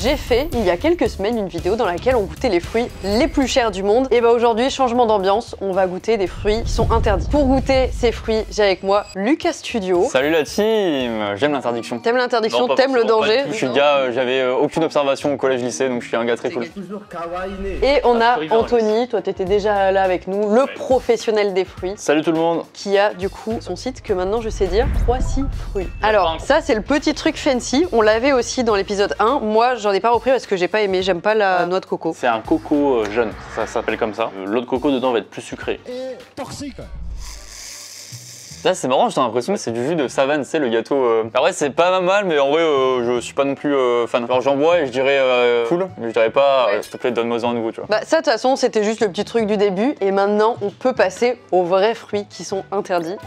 J'ai fait, il y a quelques semaines, une vidéo dans laquelle on goûtait les fruits les plus chers du monde. Et bah aujourd'hui, changement d'ambiance, on va goûter des fruits qui sont interdits. Pour goûter ces fruits, j'ai avec moi Lucas Studio. Salut la team, j'aime l'interdiction. T'aimes l'interdiction, t'aimes le danger. Je suis gars, j'avais aucune observation au collège-lycée, donc je suis un gars très cool. Et on a Anthony, toi t'étais déjà là avec nous, le professionnel des fruits. Salut tout le monde. Qui a du coup son site que maintenant je sais dire, 3-6 fruits. Alors ça c'est le petit truc fancy, on l'avait aussi dans l'épisode 1. Moi j'en ai pas repris parce que j'ai pas aimé, j'aime pas la noix de coco. C'est un coco jeune, ça s'appelle comme ça. L'eau de coco dedans va être plus sucrée. Et toxique. Là c'est marrant, j'ai l'impression que c'est du jus de savane, c'est le gâteau. Après c'est pas mal, mais en vrai je suis pas non plus fan. Alors j'en bois et je dirais cool, mais je dirais pas s'il te plaît donne-moi un nouveau, tu vois. Bah ça de toute façon c'était juste le petit truc du début et maintenant on peut passer aux vrais fruits qui sont interdits.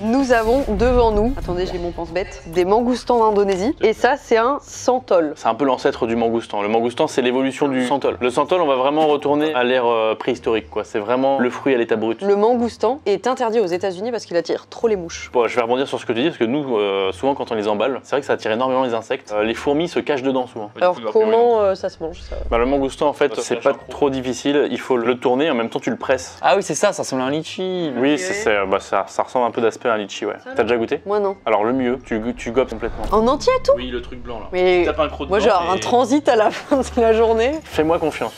Nous avons devant nous, attendez j'ai mon pense-bête, des mangoustans d'Indonésie et ça c'est un santal. C'est un peu l'ancêtre du mangoustan. Le mangoustan c'est l'évolution du santal. Le santal on va vraiment retourner à l'ère préhistorique quoi. C'est vraiment le fruit à l'état brut. Le mangoustan est interdit aux États-Unis parce qu'il attire trop les mouches. Bon, je vais rebondir sur ce que tu dis parce que nous souvent quand on les emballe, c'est vrai que ça attire énormément les insectes. Les fourmis se cachent dedans souvent. Alors comment ça se mange ça? Bah, le mangoustan en fait c'est pas trop difficile, il faut le tourner et en même temps tu le presses. Ah oui c'est ça, ça ressemble à un litchi. Oui ça ressemble un peu d'aspect à un litchi ouais. T'as déjà goûté? Moi non. Alors le mieux, tu gobes complètement. En entier tout? Oui le truc blanc là. Mais tape un croc moi dedans genre un transit à la fin de la journée. Fais-moi confiance.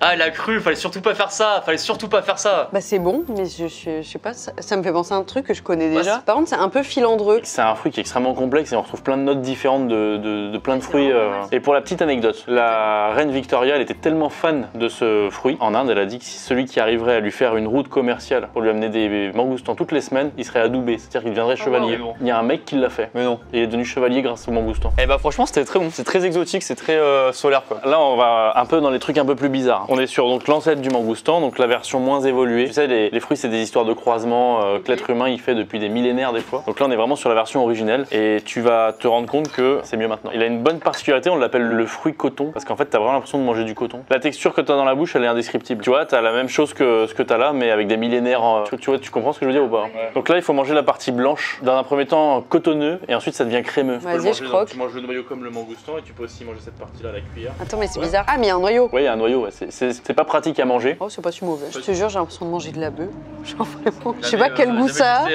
Ah, elle a cru, fallait surtout pas faire ça, fallait surtout pas faire ça. Bah c'est bon, mais je sais pas, ça me fait penser à un truc que je connais déjà. Par contre c'est un peu filandreux. C'est un fruit qui est extrêmement complexe et on retrouve plein de notes différentes de plein de fruits. Et pour la petite anecdote, la reine Victoria, elle était tellement fan de ce fruit, en Inde, elle a dit que si celui qui arriverait à lui faire une route commerciale pour lui amener des mangoustans toutes les semaines, il serait adoubé, c'est-à-dire qu'il deviendrait chevalier. Non. Il y a un mec qui l'a fait. Mais non. Et il est devenu chevalier grâce au mangoustan. Et bah franchement c'était très bon, c'est très exotique, c'est très solaire quoi. Là on va un peu dans les trucs un peu plus bizarres. On est sur donc l'ancêtre du mangoustan, donc la version moins évoluée. Tu sais, les fruits, c'est des histoires de croisement que l'être humain il fait depuis des millénaires des fois. Donc là, on est vraiment sur la version originelle et tu vas te rendre compte que c'est mieux maintenant. Il a une bonne particularité, on l'appelle le fruit coton parce qu'en fait, t'as vraiment l'impression de manger du coton. La texture que t'as dans la bouche, elle est indescriptible. Tu vois, t'as la même chose que ce que t'as là, mais avec des millénaires. Tu comprends ce que je veux dire ou pas? Ouais. Donc là, il faut manger la partie blanche. Dans un premier temps, cotonneux et ensuite ça devient crémeux. Vas-y, je croque. Tu manges le noyau comme le mangoustan et tu peux aussi manger cette partie-là à la cuillère. Attends, mais c'est bizarre. Ah, mais il y a un noyau. Oui, il y a un noyau. Ouais. C'est pas pratique à manger. Oh, c'est pas si mauvais. Je te jure, j'ai l'impression de manger de la bœuf. Genre vraiment. Je sais pas quel goût ça a.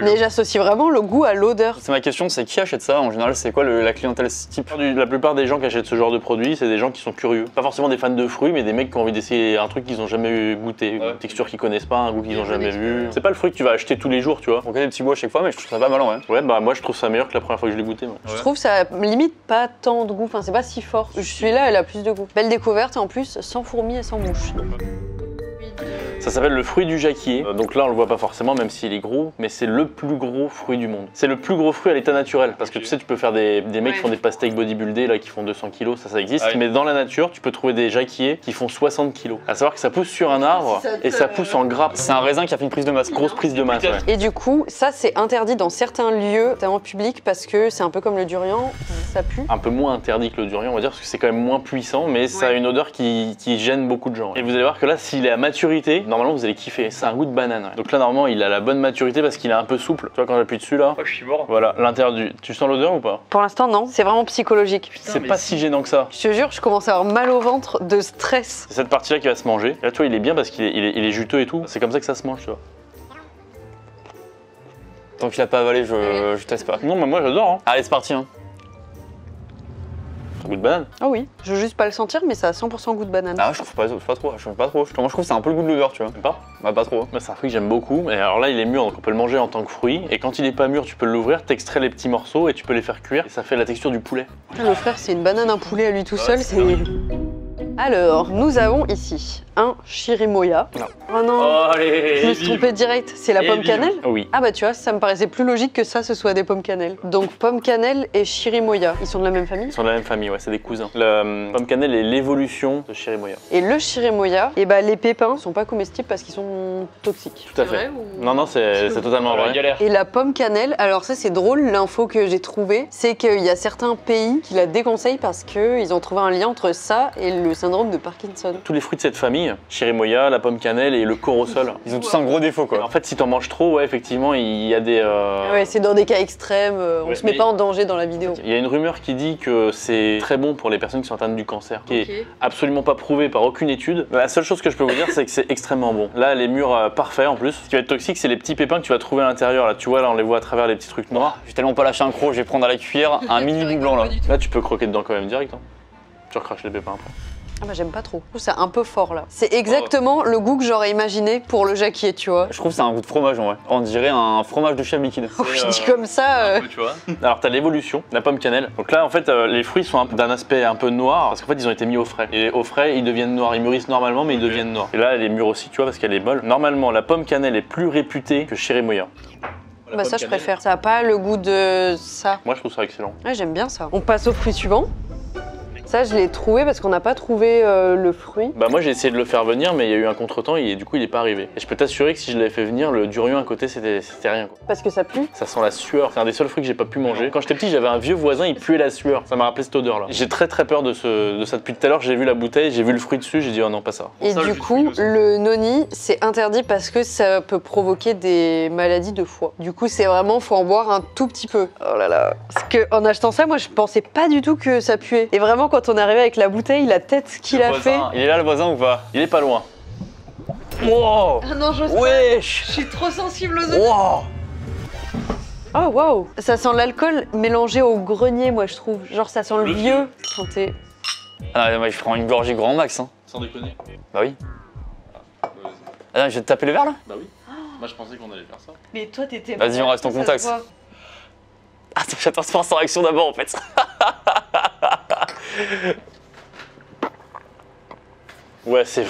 Mais j'associe vraiment le goût à l'odeur. C'est ma question, c'est qui achète ça? En général, c'est quoi la clientèle type? La plupart des gens qui achètent ce genre de produit, c'est des gens qui sont curieux. Pas forcément des fans de fruits, mais des mecs qui ont envie d'essayer un truc qu'ils ont jamais goûté. Une texture qu'ils connaissent pas, un goût qu'ils ont jamais vu. C'est pas le fruit que tu vas acheter tous les jours, tu vois. On connaît des petits goûts à chaque fois, mais je trouve ça pas mal en vrai. Ouais, bah moi je trouve ça meilleur que la première fois que je l'ai goûté. Moi. Je trouve ça limite pas tant de goût. Enfin, c'est pas si fort. Celui-là, elle a plus de goût. Belle découverte et en plus, sans fourmis et sans mouches. Ça s'appelle le fruit du jacquier. Donc là, on le voit pas forcément, même s'il est gros, mais c'est le plus gros fruit du monde. C'est le plus gros fruit à l'état naturel. Parce que tu sais, tu peux faire des mecs qui font des pastèques bodybuildés là, qui font 200 kilos, ça existe. Ah oui. Mais dans la nature, tu peux trouver des jacquiers qui font 60 kilos. À savoir que ça pousse sur un arbre et ça pousse en grappe. C'est un raisin qui a fait une prise de masse, grosse prise de masse. Ouais. Et du coup, ça c'est interdit dans certains lieux, en public, parce que c'est un peu comme le durian, ça pue. Un peu moins interdit que le durian, on va dire, parce que c'est quand même moins puissant, mais ça a une odeur qui gêne beaucoup de gens. Et vous allez voir que là, s'il est à maturité, normalement vous allez kiffer. C'est un goût de banane. Ouais. Donc là, normalement, il a la bonne maturité parce qu'il est un peu souple. Tu vois, quand j'appuie dessus là, je suis mort. Voilà, l'intérieur tu sens l'odeur ou pas? Pour l'instant, non. C'est vraiment psychologique. C'est pas si gênant que ça. Je te jure, je commence à avoir mal au ventre de stress. C'est cette partie-là qui va se manger. Et là, tu vois, il est bien parce qu'il est juteux et tout. C'est comme ça que ça se mange, tu vois. Tant qu'il a pas avalé, je teste pas. Non, mais moi j'adore. Hein. Allez, c'est parti. Hein. Goût de banane. Ah oui, je veux juste pas le sentir, mais ça a 100% goût de banane. Ah, je trouve pas trop. Je trouve que c'est un peu le goût de l'odeur, tu vois. Pas? Bah, pas trop. C'est un fruit que j'aime beaucoup. Et alors là, il est mûr, donc on peut le manger en tant que fruit. Et quand il est pas mûr, tu peux l'ouvrir, t'extrais les petits morceaux et tu peux les faire cuire. Et ça fait la texture du poulet. Le frère, c'est une banane, un poulet à lui tout seul. C'est. Alors, nous avons ici un chirimoya. Non. Oh non, oh, allez, je me suis trompée direct. C'est la pomme cannelle? Oui. Ah bah tu vois, ça me paraissait plus logique que ça, ce soit des pommes cannelle. Donc pomme cannelle et chirimoya, ils sont de la même famille? Ils sont de la même famille, ouais, c'est des cousins. La pomme cannelle est l'évolution de chirimoya. Et le chirimoya, et bah les pépins sont pas comestibles parce qu'ils sont toxiques. Tout à fait. Non, non, c'est totalement vrai. Et la pomme cannelle, alors ça c'est drôle, l'info que j'ai trouvée, c'est qu'il y a certains pays qui la déconseillent parce qu'ils ont trouvé un lien entre ça et le syndrome de Parkinson. Tous les fruits de cette famille, vanille, chirimoya, la pomme cannelle et le corosol. Ils ont tous un gros défaut quoi. En fait, si t'en manges trop, ouais, effectivement, il y a des. Ouais, c'est dans des cas extrêmes, on Ouais, se met mais- pas en danger dans la vidéo. Il y a une rumeur qui dit que c'est très bon pour les personnes qui sont atteintes du cancer, qui Ok. est absolument pas prouvé par aucune étude. La seule chose que je peux vous dire, c'est que c'est extrêmement bon. Là, les murs parfaits en plus. Ce qui va être toxique, c'est les petits pépins que tu vas trouver à l'intérieur. Là, tu vois, là, on les voit à travers les petits trucs noirs. J'ai tellement pas lâché un croc, je vais prendre à la cuillère un mini bout blanc là. Là, tu peux croquer dedans quand même direct. Hein. Tu recraches les pépins après. Ah bah j'aime pas trop. Je trouve c'est un peu fort là. C'est exactement le goût que j'aurais imaginé pour le jacquier, tu vois. Je trouve que c'est un goût de fromage en vrai. On dirait un fromage de chèvre liquide. Je dis comme ça. Tu vois. Alors, t'as l'évolution, la pomme cannelle. Donc là, en fait, les fruits sont d'un aspect un peu noir parce qu'en fait, ils ont été mis au frais. Et au frais, ils deviennent noirs. Ils mûrissent normalement, mais ils deviennent noirs. Et là, elle est mûre aussi, tu vois, parce qu'elle est molle. Normalement, la pomme cannelle est plus réputée que chirimoya. Bah ça je préfère. Ça a pas le goût de ça. Moi, je trouve ça excellent. Ouais, j'aime bien ça. On passe au fruit suivant. Ça, je l'ai trouvé parce qu'on n'a pas trouvé le fruit. Bah moi j'ai essayé de le faire venir mais il y a eu un contretemps et du coup il est pas arrivé. Et je peux t'assurer que si je l'avais fait venir, le durian à côté c'était rien quoi. Parce que ça pue. Ça sent la sueur, c'est un des seuls fruits que j'ai pas pu manger. Quand j'étais petit j'avais un vieux voisin, il puait la sueur. Ça m'a rappelé cette odeur là. J'ai très peur de ça depuis tout à l'heure, j'ai vu la bouteille, j'ai vu le fruit dessus, j'ai dit oh non pas ça. Et du coup, le noni, c'est interdit parce que ça peut provoquer des maladies de foie. Du coup, c'est vraiment, faut en boire un tout petit peu. Oh là là. Parce que en achetant ça, moi, je pensais pas du tout que ça puait. Et vraiment, quand on est arrivé avec la bouteille, la tête qu'il a fait. Il est là le voisin ou pas? Il est pas loin. Wow. Ah non, j'ose Wesh. Je suis trop sensible aux Wow. Oh waouh. Ça sent l'alcool mélangé au grenier, moi, je trouve. Genre, ça sent le vieux. Santé. Ah non, moi, je prends une gorgée grand max hein. Sans déconner. Bah oui. Ah non, je vais te taper le verre là? Bah oui. Moi je pensais qu'on allait faire ça. Mais toi, t'étais. Vas-y, on reste en contact. Attends, j'attends ce sans réaction d'abord en fait. Ouais c'est...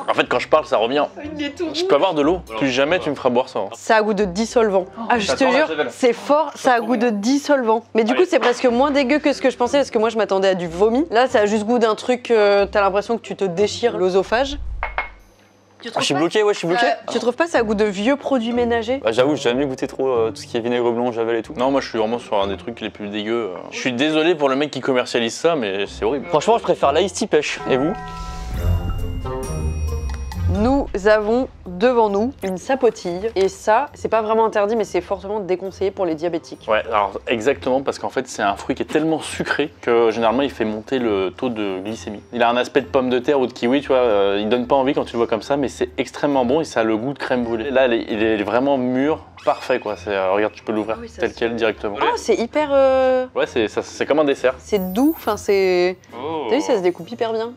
En fait quand je parle ça revient. Il est tout Je peux avoir de l'eau. Plus jamais tu me feras boire ça. Hein. Ça a goût de dissolvant. Ah, je te T'attends la jure, javel. c'est fort, ça a goût de dissolvant. Mais du coup, c'est presque moins dégueu que ce que je pensais parce que moi, je m'attendais à du vomi. Là, ça a juste goût d'un truc, t'as l'impression que tu te déchires l'œsophage. Ah, je suis bloqué, ouais, je suis bloqué. Tu trouves pas ça a goût de vieux produits ménagers? Bah, j'avoue, j'ai jamais goûté trop tout ce qui est vinaigre blanc, javel et tout. Non moi je suis vraiment sur un des trucs les plus dégueux. Je suis désolé pour le mec qui commercialise ça mais c'est horrible. Franchement, je préfère l'ice tea pêche. Et vous? Nous avons devant nous une sapotille. Et ça, c'est pas vraiment interdit, mais c'est fortement déconseillé pour les diabétiques. Ouais, alors exactement, parce qu'en fait c'est un fruit qui est tellement sucré que généralement il fait monter le taux de glycémie. Il a un aspect de pomme de terre ou de kiwi, tu vois, il donne pas envie quand tu le vois comme ça, mais c'est extrêmement bon et ça a le goût de crème brûlée. Là, il est vraiment mûr, parfait quoi. Regarde, tu peux l'ouvrir Ah oui, ça tel se- quel directement. Ah, c'est hyper. Ouais, c'est comme un dessert. C'est doux, enfin, c'est. Oh. T'as vu, ça se découpe hyper bien.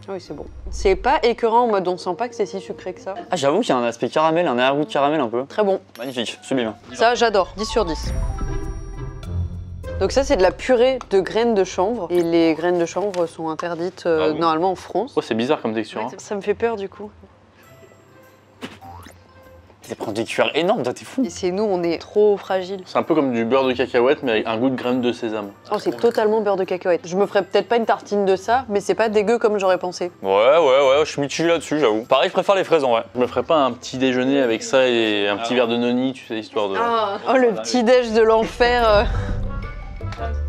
Ah oui, c'est bon. C'est pas écœurant en mode on sent pas que c'est si sucré que ça. Ah, j'avoue qu'il y a un aspect caramel, un arrière-goût de caramel un peu. Très bon. Magnifique, sublime. Ça, j'adore. 10 sur 10. Donc ça, c'est de la purée de graines de chanvre. Et les graines de chanvre sont interdites Ah oui. normalement en France. Oh, c'est bizarre comme texture. Hein. Ça me fait peur du coup. Ça prend des cuillères énormes, toi, t'es fou. Et c'est nous, on est trop fragiles. C'est un peu comme du beurre de cacahuète mais avec un goût de graines de sésame. Oh, c'est totalement beurre de cacahuète. Je me ferais peut-être pas une tartine de ça, mais c'est pas dégueu comme j'aurais pensé. Ouais, je suis mitigé là-dessus, j'avoue. Pareil, je préfère les fraises en vrai. Je me ferais pas un petit déjeuner avec ça et un petit verre de noni, tu sais, histoire de... Oh, le petit déj de l'enfer.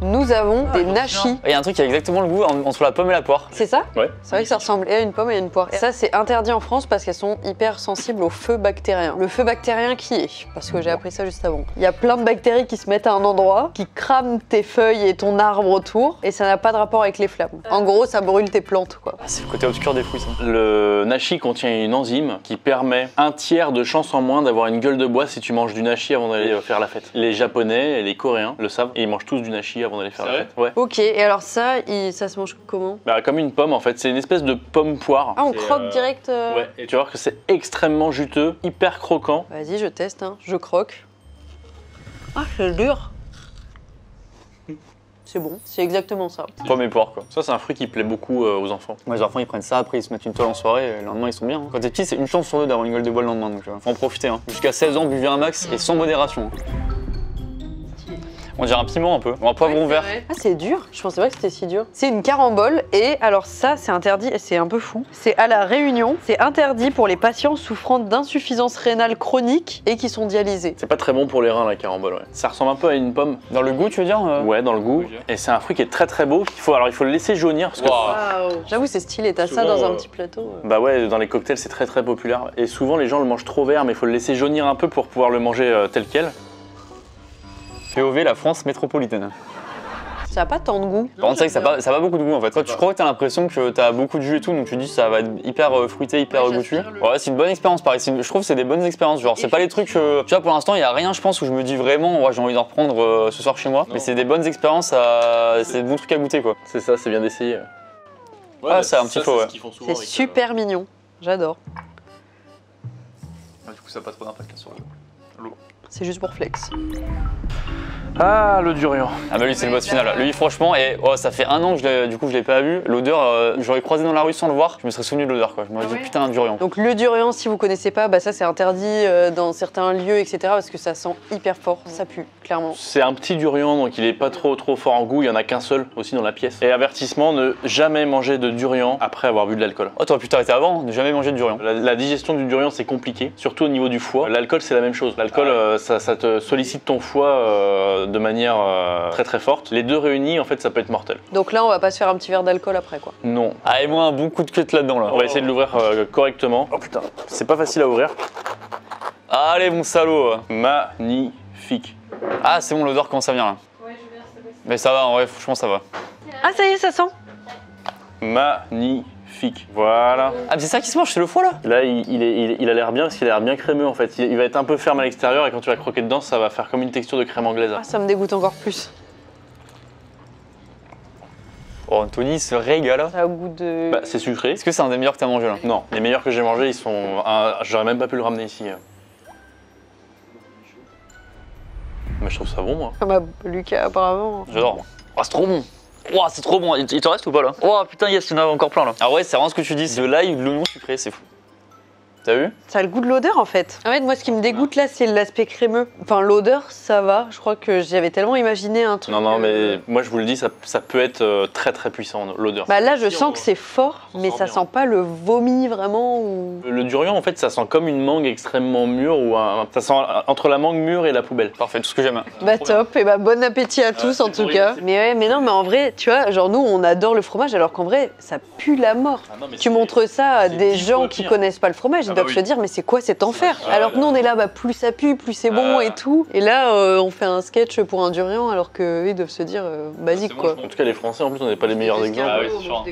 Nous avons des nachis. Il y a un truc qui a exactement le goût entre la pomme et la poire. C'est ça? Ouais. C'est vrai que ça ressemble et à une pomme et à une poire. Et ça, c'est interdit en France parce qu'elles sont hyper sensibles au feu bactérien. Le feu bactérien qui est? Parce que j'ai appris ça juste avant. Il y a plein de bactéries qui se mettent à un endroit, qui crament tes feuilles et ton arbre autour, et ça n'a pas de rapport avec les flammes. En gros, ça brûle tes plantes, quoi. Ah, c'est le côté obscur des fruits, ça. Le nashi contient une enzyme qui permet un tiers de chance en moins d'avoir une gueule de bois si tu manges du nashi avant d'aller faire la fête. Les Japonais et les Coréens le savent et ils mangent tous du nashi avant d'aller faire la fête. Ouais. Ok, et alors ça, ça se mange comment? Bah, comme une pomme en fait, c'est une espèce de pomme poire. Ah, on C'est, croque direct Ouais, et tu vas voir que c'est extrêmement juteux, hyper croquant. Vas-y, je teste, hein. Je croque. Ah, c'est dur. C'est bon, c'est exactement ça. Pomme et poire, quoi. Ça, c'est un fruit qui plaît beaucoup aux enfants. Moi, les enfants, ils prennent ça, après, ils se mettent une toile en soirée, et le lendemain, ils sont bien. Hein. Quand t'es petit, c'est une chance sur deux d'avoir une gueule de bois le lendemain, donc faut en profiter. Hein. Jusqu'à 16 ans, buvez un max et sans modération. On dirait un piment un peu, ou un poivron vert. Ah, c'est dur. Je pensais pas que c'était si dur. C'est une carambole et alors ça, c'est interdit et c'est un peu fou. C'est à La Réunion. C'est interdit pour les patients souffrant d'insuffisance rénale chronique et qui sont dialysés. C'est pas très bon pour les reins la carambole, ouais. Ça ressemble un peu à une pomme. Dans le goût, tu veux dire Ouais, dans le goût. Et c'est un fruit qui est très très beau. Alors il faut le laisser jaunir parce que. Waouh. J'avoue, c'est stylé. T'as ça dans un petit plateau. Bah ouais, dans les cocktails, c'est très très populaire. Et souvent, les gens le mangent trop vert, mais il faut le laisser jaunir un peu pour pouvoir le manger tel quel. POV, la France métropolitaine. Ça a pas tant de goût. Par contre, c'est vrai que ça a pas beaucoup de goût en fait. Toi, tu crois que t'as l'impression que t'as beaucoup de jus et tout, donc tu dis ça va être hyper fruité, hyper goûtu. Ouais, c'est une bonne expérience pareil. Je trouve que c'est des bonnes expériences. Genre, c'est pas les trucs. Tu vois, pour l'instant, il y a rien, je pense, où je me dis vraiment, ouais, j'ai envie d'en reprendre ce soir chez moi. Mais c'est des bonnes expériences, c'est des bons trucs à goûter quoi. C'est ça, c'est bien d'essayer. Ouais, ah, c'est un petit peu, ouais. C'est super mignon. J'adore. Du coup, ça n'a pas trop d'impact sur l'eau. C'est juste pour flex. Ah, le durian. Ah bah lui c'est le boss final. Lui franchement, et oh, ça fait 1 an que je l'ai pas vu. L'odeur, j'aurais croisé dans la rue sans le voir, je me serais souvenu de l'odeur quoi. Je m'aurais dit putain un durian. Donc le durian, si vous connaissez pas, bah ça c'est interdit dans certains lieux, etc. parce que ça sent hyper fort, ça pue, clairement. C'est un petit durian, donc il est pas trop fort en goût, il y en a qu'un seul aussi dans la pièce. Et avertissement, ne jamais manger de durian après avoir bu de l'alcool. Oh t'aurais pu t'arrêter avant, ne jamais manger de durian. La digestion du durian c'est compliqué, surtout au niveau du foie. L'alcool c'est la même chose. L'alcool ça te sollicite ton foie de manière très très forte. Les deux réunis en fait ça peut être mortel. Donc là on va pas se faire un petit verre d'alcool après quoi. Non. Ah et moi un bon coup de queue là-dedans là. On va essayer de l'ouvrir correctement. Oh putain, c'est pas facile à ouvrir. Allez mon salaud. Magnifique. Ah c'est bon l'odeur commence à venir là. Ouais je viens s'il te plaît. Mais ça va en vrai franchement ça va. Ah ça y est ça sent. Magnifique. Voilà. Ah mais c'est ça qui se mange, c'est le foie là. Là il a l'air bien parce qu'il a l'air bien crémeux en fait. Il va être un peu ferme à l'extérieur et quand tu vas croquer dedans ça va faire comme une texture de crème anglaise. Ah ça me dégoûte encore plus. Oh Anthony se régale. Ça a goût de... Bah c'est sucré. Est-ce que c'est un des meilleurs que t'as mangé là? Non, les meilleurs que j'ai mangés ils sont... J'aurais même pas pu le ramener ici. Mais je trouve ça bon moi. Ah bah Lucas apparemment. J'adore. Oh c'est trop bon. Oh c'est trop bon. Il te reste ou pas là? Oh putain yes, il y en a encore plein là. Ah ouais c'est vraiment ce que tu dis, c'est de l'ail ou de l'oignon sucré, c'est fou. T'as vu? Ça a le goût de l'odeur en fait. En fait, moi ce qui me dégoûte là, c'est l'aspect crémeux. Enfin, l'odeur, ça va. Je crois que j'avais tellement imaginé un truc. Non, mais moi je vous le dis, ça peut être très très puissant l'odeur. Bah là, je sens que c'est fort, mais ça sent pas le vomi vraiment ou. Le durian en fait, ça sent comme une mangue extrêmement mûre ou ça sent entre la mangue mûre et la poubelle. Parfait, tout ce que j'aime. Bah top, et bah bon appétit à tous en tout cas. Mais ouais, mais non, mais en vrai, tu vois, genre nous on adore le fromage alors qu'en vrai, ça pue la mort. Tu montres ça à des gens qui connaissent pas le fromage, ils doivent se dire mais c'est quoi cet enfer? Alors que nous on est là, bah plus ça pue, plus c'est bon et tout. Et là on fait un sketch pour un durian alors qu'eux ils doivent se dire basique quoi. En tout cas les Français en plus on n'est pas les meilleurs exemples. Ah oui, c'est sûr.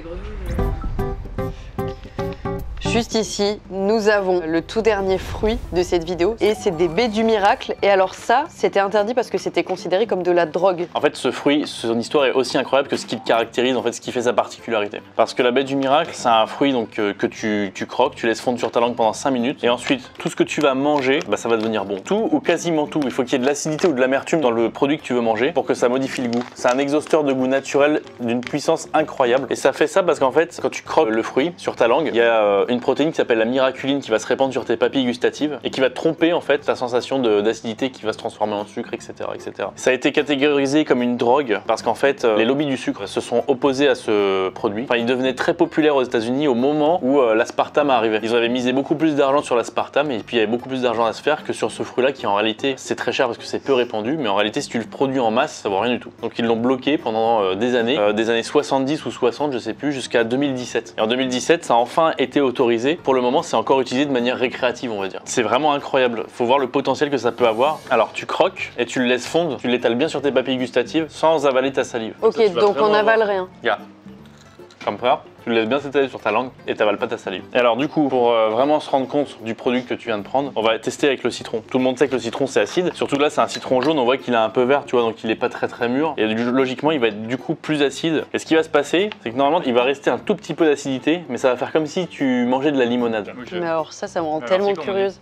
Juste ici, nous avons le tout dernier fruit de cette vidéo et c'est des baies du miracle. Et alors ça, c'était interdit parce que c'était considéré comme de la drogue. En fait, ce fruit, son histoire est aussi incroyable que ce qui le caractérise, en fait, ce qui fait sa particularité. Parce que la baie du miracle, c'est un fruit donc, que tu croques, tu laisses fondre sur ta langue pendant 5 minutes et ensuite, tout ce que tu vas manger, bah, ça va devenir bon. Tout ou quasiment tout. Il faut qu'il y ait de l'acidité ou de l'amertume dans le produit que tu veux manger pour que ça modifie le goût. C'est un exhausteur de goût naturel d'une puissance incroyable. Et ça fait ça parce qu'en fait, quand tu croques le fruit sur ta langue, il y a une protéine qui s'appelle la miraculine qui va se répandre sur tes papilles gustatives et qui va tromper en fait ta sensation d'acidité qui va se transformer en sucre, etc., etc. Ça a été catégorisé comme une drogue parce qu'en fait les lobbies du sucre se sont opposés à ce produit. Enfin, il devenait très populaire aux États-Unis au moment où l'aspartame arrivait. Ils avaient misé beaucoup plus d'argent sur l'aspartame et puis il y avait beaucoup plus d'argent à se faire que sur ce fruit-là qui en réalité c'est très cher parce que c'est peu répandu, mais en réalité si tu le produis en masse ça vaut rien du tout. Donc ils l'ont bloqué pendant des années 70 ou 60, je sais plus, jusqu'à 2017. Et en 2017 ça a enfin été autorisé. Pour le moment, c'est encore utilisé de manière récréative, on va dire. C'est vraiment incroyable. Faut voir le potentiel que ça peut avoir. Alors, tu croques et tu le laisses fondre, tu l'étales bien sur tes papilles gustatives sans avaler ta salive. Ok, donc on n'avale rien. Regarde. Comme ça, tu le laisses bien s'étaler sur ta langue et t'avales pas ta salive. Et alors du coup, pour vraiment se rendre compte du produit que tu viens de prendre, on va tester avec le citron. Tout le monde sait que le citron c'est acide, surtout là c'est un citron jaune, on voit qu'il est un peu vert, tu vois, donc il est pas très mûr. Et logiquement il va être du coup plus acide. Et ce qui va se passer, c'est que normalement il va rester un tout petit peu d'acidité, mais ça va faire comme si tu mangeais de la limonade. Mais alors ça me rend tellement curieuse.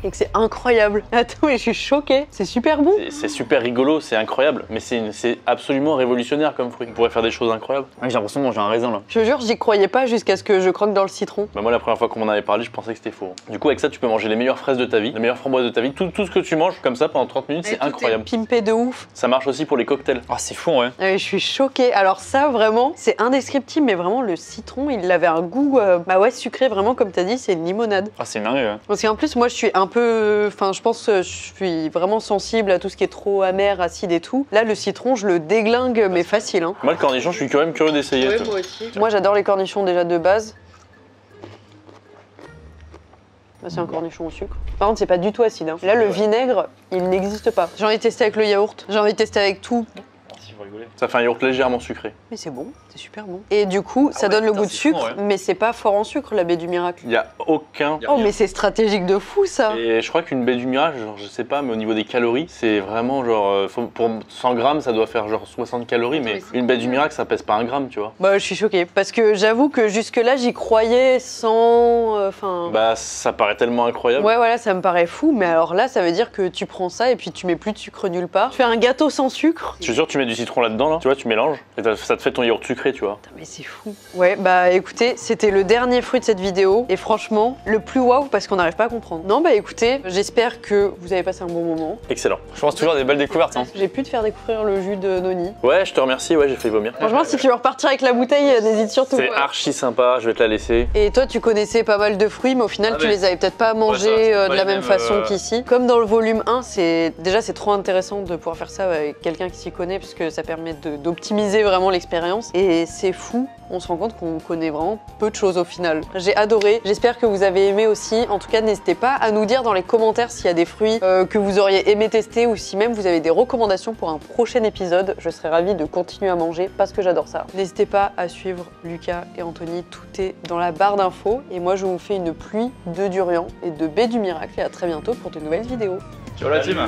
et que c'est incroyable. Attends, mais je suis choquée. C'est super bon. C'est super rigolo, c'est incroyable, mais c'est absolument révolutionnaire comme fruit. On pourrait faire des choses incroyables. Ouais, j'ai l'impression de manger un raisin là. Je te jure, j'y croyais pas jusqu'à ce que je croque dans le citron. Bah moi, la première fois qu'on m'en avait parlé, je pensais que c'était faux. Du coup, avec ça, tu peux manger les meilleures fraises de ta vie, les meilleures framboises de ta vie. Tout ce que tu manges comme ça pendant 30 minutes, c'est incroyable. Pimpé de ouf. Ça marche aussi pour les cocktails. Ah, c'est fou, ouais. Je suis choquée. Alors ça, vraiment, c'est indescriptible, mais vraiment, le citron, il avait un goût, bah ouais, sucré, vraiment, comme t'as dit, c'est une limonade. Ah, c'est dingue, ouais. Parce qu'en plus, moi, je suis un peu... Enfin, je pense que je suis vraiment sensible à tout ce qui est trop amer, acide et tout. Là, le citron, je le déglingue, mais facile, hein. Moi, le cornichon, je suis quand même curieux d'essayer. Ouais, moi aussi. Moi, j'adore les cornichons déjà de base. Là, c'est un cornichon au sucre. Par contre, c'est pas du tout acide, hein. Là, le vinaigre, il n'existe pas. J'ai envie de tester avec le yaourt. J'ai envie de tester avec tout. Ça fait un yaourt légèrement sucré. Mais c'est bon, c'est super bon. Et du coup, ça donne le goût de sucre, mais c'est pas fort en sucre, la baie du miracle. Il y a aucun... Oh, mais c'est stratégique de fou, ça. Et je crois qu'une baie du miracle, genre, je sais pas, mais au niveau des calories, c'est vraiment genre... pour 100 grammes, ça doit faire genre 60 calories, mais une baie du miracle, ça pèse pas 1 gramme, tu vois. Bah, je suis choquée, parce que j'avoue que jusque-là, j'y croyais sans... Enfin... Bah, ça paraît tellement incroyable. Ouais, voilà, ça me paraît fou, mais alors là, ça veut dire que tu prends ça et puis tu mets plus de sucre nulle part. Tu fais un gâteau sans sucre. Je suis sûr que tu mets du citron là-dedans, là. Tu vois, tu mélanges, et ça te fait ton yaourt sucré, tu vois. Putain, mais c'est fou. Ouais, bah écoutez, c'était le dernier fruit de cette vidéo, et franchement, le plus waouh parce qu'on n'arrive pas à comprendre. Non, bah écoutez, j'espère que vous avez passé un bon moment. Excellent. Je pense toujours à des belles découvertes, hein. J'ai pu te faire découvrir le jus de Noni. Ouais, je te remercie, ouais, j'ai fait vomir. Franchement, si tu veux repartir avec la bouteille, n'hésite surtout C'est pas. archi sympa, je vais te la laisser. Et toi, tu connaissais pas mal de fruits, mais au final, tu les avais peut-être pas mangés de la même façon qu'ici. Comme dans le volume 1, c'est trop intéressant de pouvoir faire ça avec quelqu'un qui s'y connaît, parce que ça permet d'optimiser vraiment l'expérience. Et c'est fou, on se rend compte qu'on connaît vraiment peu de choses au final. J'ai adoré, j'espère que vous avez aimé aussi. En tout cas, n'hésitez pas à nous dire dans les commentaires s'il y a des fruits que vous auriez aimé tester, ou si même vous avez des recommandations pour un prochain épisode. Je serais ravie de continuer à manger parce que j'adore ça. N'hésitez pas à suivre Lucas et Anthony, tout est dans la barre d'infos. Et moi, je vous fais une pluie de durian et de baies du miracle, et à très bientôt pour de nouvelles vidéos. Ciao la team.